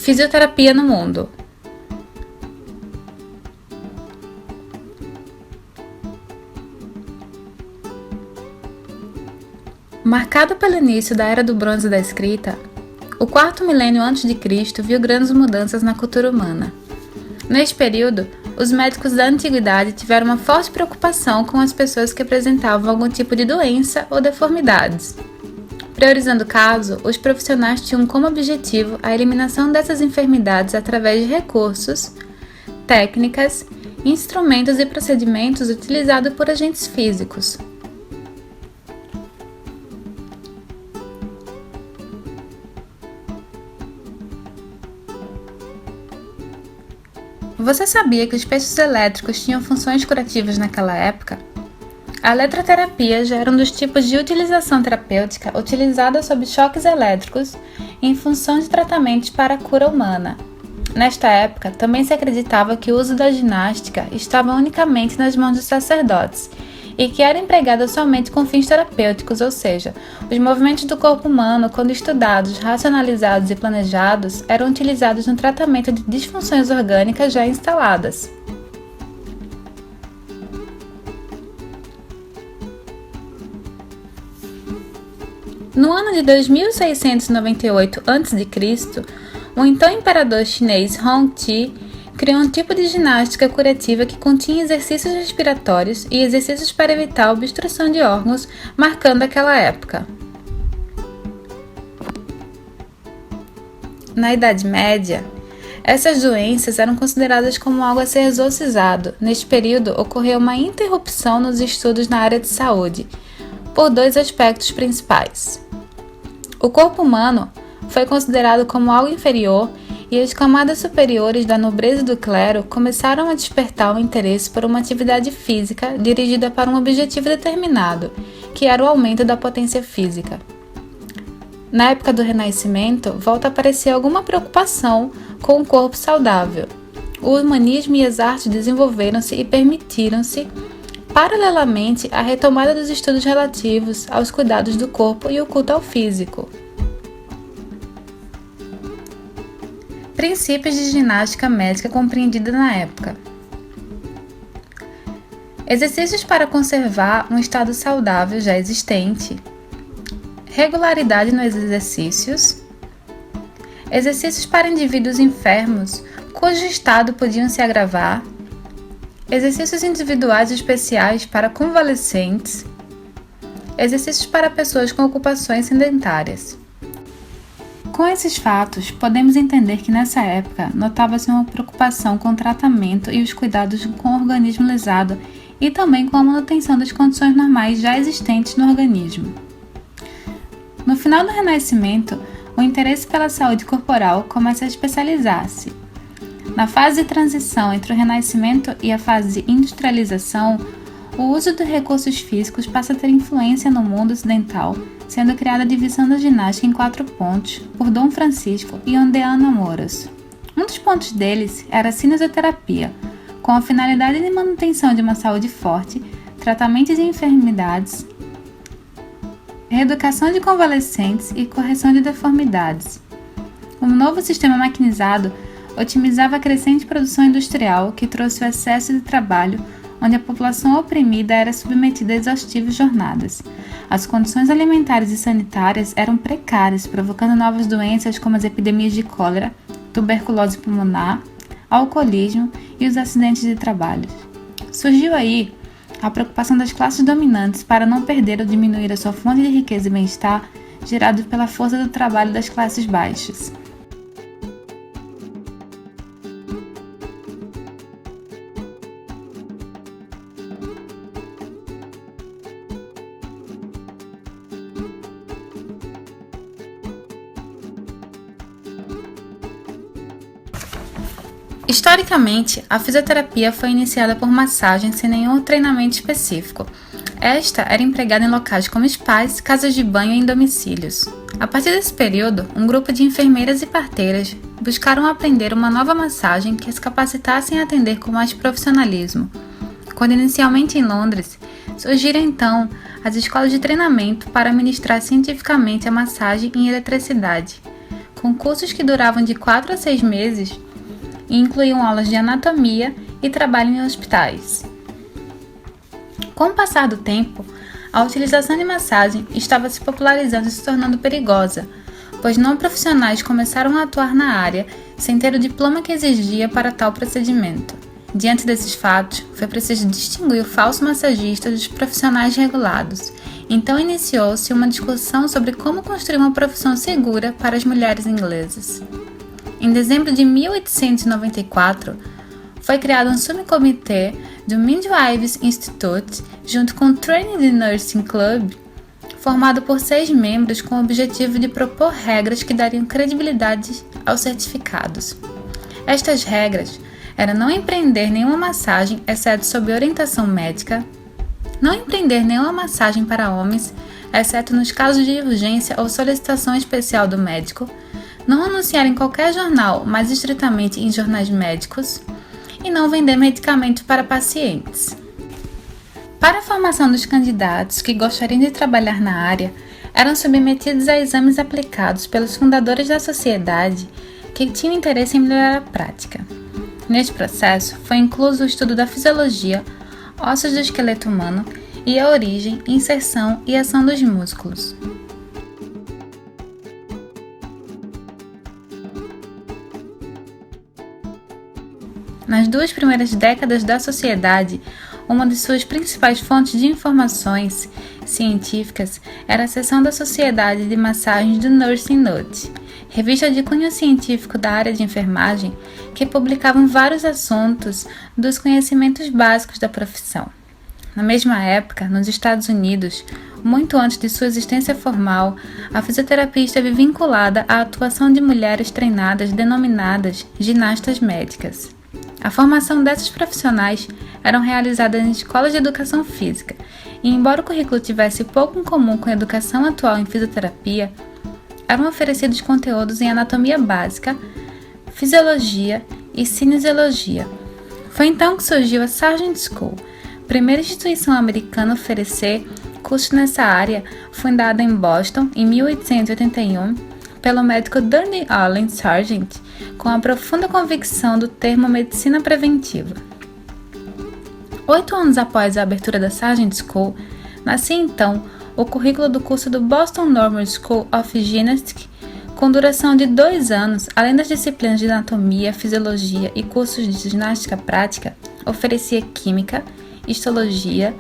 Fisioterapia no mundo. Marcado pelo início da Era do Bronze da escrita, o quarto milênio antes de Cristo viu grandes mudanças na cultura humana. Neste período, os médicos da antiguidade tiveram uma forte preocupação com as pessoas que apresentavam algum tipo de doença ou deformidades. Priorizando o caso, os profissionais tinham como objetivo a eliminação dessas enfermidades através de recursos, técnicas, instrumentos e procedimentos utilizados por agentes físicos. Você sabia que os peixes elétricos tinham funções curativas naquela época? A eletroterapia já era um dos tipos de utilização terapêutica utilizada sob choques elétricos em função de tratamentos para a cura humana. Nesta época, também se acreditava que o uso da ginástica estava unicamente nas mãos dos sacerdotes e que era empregada somente com fins terapêuticos, ou seja, os movimentos do corpo humano, quando estudados, racionalizados e planejados, eram utilizados no tratamento de disfunções orgânicas já instaladas. No ano de 2698 a.C., o então imperador chinês Hongzhi criou um tipo de ginástica curativa que continha exercícios respiratórios e exercícios para evitar a obstrução de órgãos, marcando aquela época. Na Idade Média, essas doenças eram consideradas como algo a ser exorcizado. Neste período, ocorreu uma interrupção nos estudos na área de saúde, por dois aspectos principais. O corpo humano foi considerado como algo inferior e as camadas superiores da nobreza e do clero começaram a despertar o interesse por uma atividade física dirigida para um objetivo determinado, que era o aumento da potência física. Na época do Renascimento, volta a aparecer alguma preocupação com o corpo saudável. O humanismo e as artes desenvolveram-se e permitiram-se, paralelamente, a retomada dos estudos relativos aos cuidados do corpo e o culto ao físico. Princípios de ginástica médica compreendida na época. Exercícios para conservar um estado saudável já existente. Regularidade nos exercícios. Exercícios para indivíduos enfermos cujo estado podiam se agravar. Exercícios individuais especiais para convalescentes. Exercícios para pessoas com ocupações sedentárias. Com esses fatos, podemos entender que nessa época notava-se uma preocupação com o tratamento e os cuidados com o organismo lesado e também com a manutenção das condições normais já existentes no organismo. No final do Renascimento, o interesse pela saúde corporal começa a especializar-se. Na fase de transição entre o Renascimento e a fase de industrialização, o uso de recursos físicos passa a ter influência no mundo ocidental, sendo criada a divisão da ginástica em 4 pontos, por Dom Francisco e Ondeano Amoros. Um dos pontos deles era a cinesioterapia, com a finalidade de manutenção de uma saúde forte, tratamento de enfermidades, reeducação de convalescentes e correção de deformidades. Um novo sistema maquinizado otimizava a crescente produção industrial que trouxe o excesso de trabalho, onde a população oprimida era submetida a exaustivas jornadas. As condições alimentares e sanitárias eram precárias, provocando novas doenças como as epidemias de cólera, tuberculose pulmonar, alcoolismo e os acidentes de trabalho. Surgiu aí a preocupação das classes dominantes para não perder ou diminuir a sua fonte de riqueza e bem-estar gerado pela força do trabalho das classes baixas. Historicamente, a fisioterapia foi iniciada por massagem sem nenhum treinamento específico. Esta era empregada em locais como spas, casas de banho e em domicílios. A partir desse período, um grupo de enfermeiras e parteiras buscaram aprender uma nova massagem que as capacitasse a atender com mais profissionalismo. Quando inicialmente em Londres, surgiram então as escolas de treinamento para ministrar cientificamente a massagem em eletricidade. com cursos que duravam de 4 a 6 meses e incluíam aulas de anatomia e trabalho em hospitais. Com o passar do tempo, a utilização de massagem estava se popularizando e se tornando perigosa, pois não profissionais começaram a atuar na área sem ter o diploma que exigia para tal procedimento. Diante desses fatos, foi preciso distinguir o falso massagista dos profissionais regulados. Então iniciou-se uma discussão sobre como construir uma profissão segura para as mulheres inglesas. Em dezembro de 1894, foi criado um subcomitê do Midwives Institute, junto com o Trinity Nursing Club, formado por 6 membros com o objetivo de propor regras que dariam credibilidade aos certificados. Estas regras eram não empreender nenhuma massagem, exceto sob orientação médica, não empreender nenhuma massagem para homens, exceto nos casos de urgência ou solicitação especial do médico, não anunciar em qualquer jornal, mas estritamente em jornais médicos, e não vender medicamentos para pacientes. Para a formação dos candidatos que gostariam de trabalhar na área, eram submetidos a exames aplicados pelos fundadores da sociedade que tinham interesse em melhorar a prática. Neste processo, foi incluso o estudo da fisiologia, ossos do esqueleto humano e a origem, inserção e ação dos músculos. Nas 2 primeiras décadas da sociedade, uma de suas principais fontes de informações científicas era a seção da Sociedade de Massagens do Nursing Note, revista de cunho científico da área de enfermagem que publicavam vários assuntos dos conhecimentos básicos da profissão. Na mesma época, nos Estados Unidos, muito antes de sua existência formal, a fisioterapia esteve vinculada à atuação de mulheres treinadas denominadas ginastas médicas. A formação dessas profissionais eram realizadas em escolas de educação física, e embora o currículo tivesse pouco em comum com a educação atual em fisioterapia, eram oferecidos conteúdos em anatomia básica, fisiologia e cinesiologia. Foi então que surgiu a Sargent School, primeira instituição americana a oferecer cursos nessa área, fundada em Boston em 1881 pelo médico Dudley Allen Sargent, com a profunda convicção do termo medicina preventiva. 8 anos após a abertura da Sargent School, nascia então o currículo do curso do Boston Normal School of Gymnastics, com duração de 2 anos, além das disciplinas de anatomia, fisiologia e cursos de ginástica prática, oferecia química, histologia,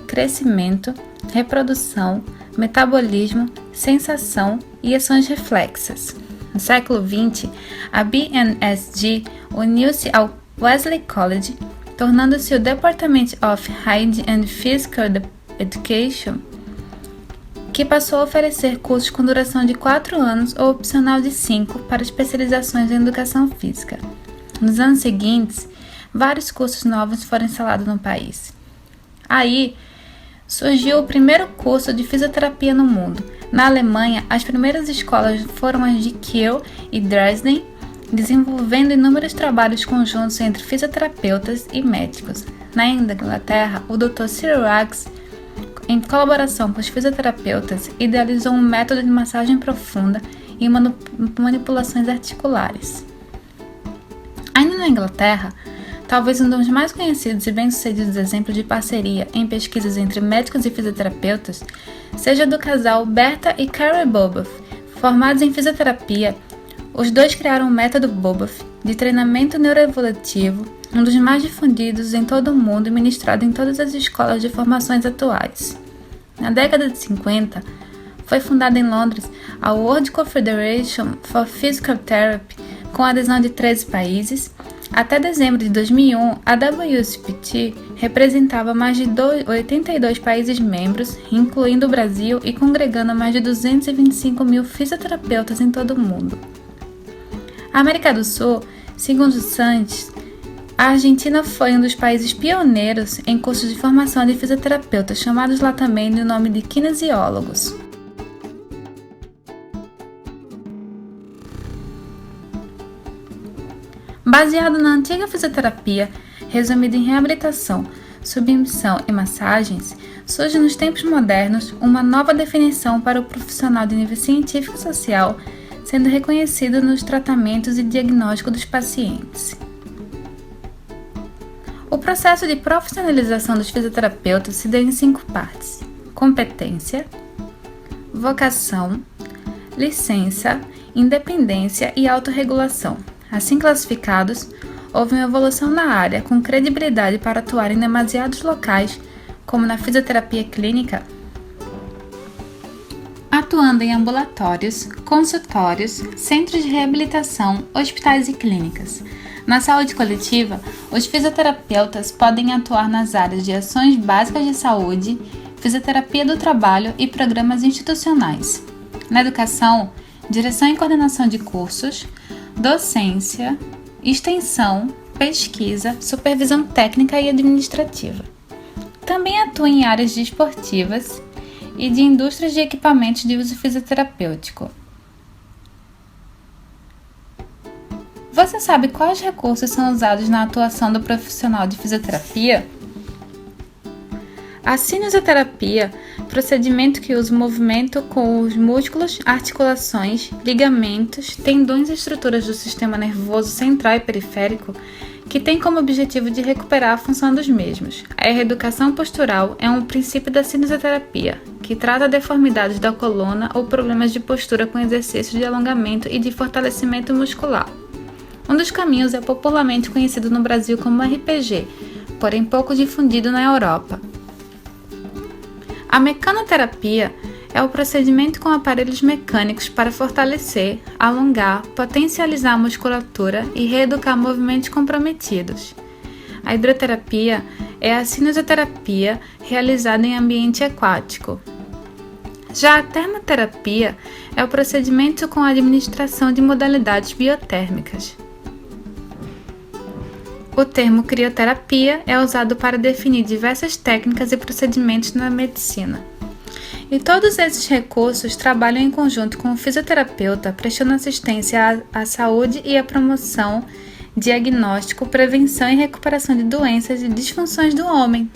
crescimento, reprodução, metabolismo, sensação e ações reflexas. No século XX, a BNSG uniu-se ao Wesley College, tornando-se o Department of Hygiene and Physical Education, que passou a oferecer cursos com duração de 4 anos ou opcional de 5 para especializações em educação física. Nos anos seguintes, vários cursos novos foram instalados no país. Aí, surgiu o primeiro curso de fisioterapia no mundo. Na Alemanha, as primeiras escolas foram as de Kiel e Dresden, desenvolvendo inúmeros trabalhos conjuntos entre fisioterapeutas e médicos. Na Inglaterra, o Dr. Sir Raggs, em colaboração com os fisioterapeutas, idealizou um método de massagem profunda e manipulações articulares. Ainda na Inglaterra, talvez um dos mais conhecidos e bem-sucedidos exemplos de parceria em pesquisas entre médicos e fisioterapeutas seja do casal Bertha e Carol Bobov. Formados em fisioterapia, os dois criaram o método Bobov de treinamento neuroevolutivo, um dos mais difundidos em todo o mundo e ministrado em todas as escolas de formações atuais. Na década de 50, foi fundada em Londres a World Confederation for Physical Therapy, com a adesão de 13 países. Até dezembro de 2001, a WCPT representava mais de 82 países membros, incluindo o Brasil, e congregando mais de 225 mil fisioterapeutas em todo o mundo. A América do Sul, segundo Santos, a Argentina foi um dos países pioneiros em cursos de formação de fisioterapeutas, chamados lá também do nome de kinesiólogos. Baseado na antiga fisioterapia, resumida em reabilitação, submissão e massagens, surge nos tempos modernos uma nova definição para o profissional de nível científico e social, sendo reconhecido nos tratamentos e diagnóstico dos pacientes. O processo de profissionalização dos fisioterapeutas se deu em 5 partes: competência, vocação, licença, independência e autorregulação. Assim classificados, houve uma evolução na área com credibilidade para atuar em demasiados locais, como na fisioterapia clínica, atuando em ambulatórios, consultórios, centros de reabilitação, hospitais e clínicas. Na saúde coletiva, os fisioterapeutas podem atuar nas áreas de ações básicas de saúde, fisioterapia do trabalho e programas institucionais. Na educação, direção e coordenação de cursos, docência, extensão, pesquisa, supervisão técnica e administrativa. Também atua em áreas desportivas e de indústrias de equipamentos de uso fisioterapêutico. Você sabe quais recursos são usados na atuação do profissional de fisioterapia? A cinesioterapia, procedimento que usa o movimento com os músculos, articulações, ligamentos, tendões e estruturas do sistema nervoso central e periférico, que tem como objetivo de recuperar a função dos mesmos. A reeducação postural é um princípio da cinesioterapia, que trata deformidades da coluna ou problemas de postura com exercícios de alongamento e de fortalecimento muscular. Um dos caminhos é popularmente conhecido no Brasil como RPG, porém pouco difundido na Europa. A mecanoterapia é o procedimento com aparelhos mecânicos para fortalecer, alongar, potencializar a musculatura e reeducar movimentos comprometidos. A hidroterapia é a cinesioterapia realizada em ambiente aquático. Já a termoterapia é o procedimento com a administração de modalidades biotérmicas. O termo crioterapia é usado para definir diversas técnicas e procedimentos na medicina. E todos esses recursos trabalham em conjunto com o fisioterapeuta, prestando assistência à saúde e à promoção, diagnóstico, prevenção e recuperação de doenças e disfunções do homem.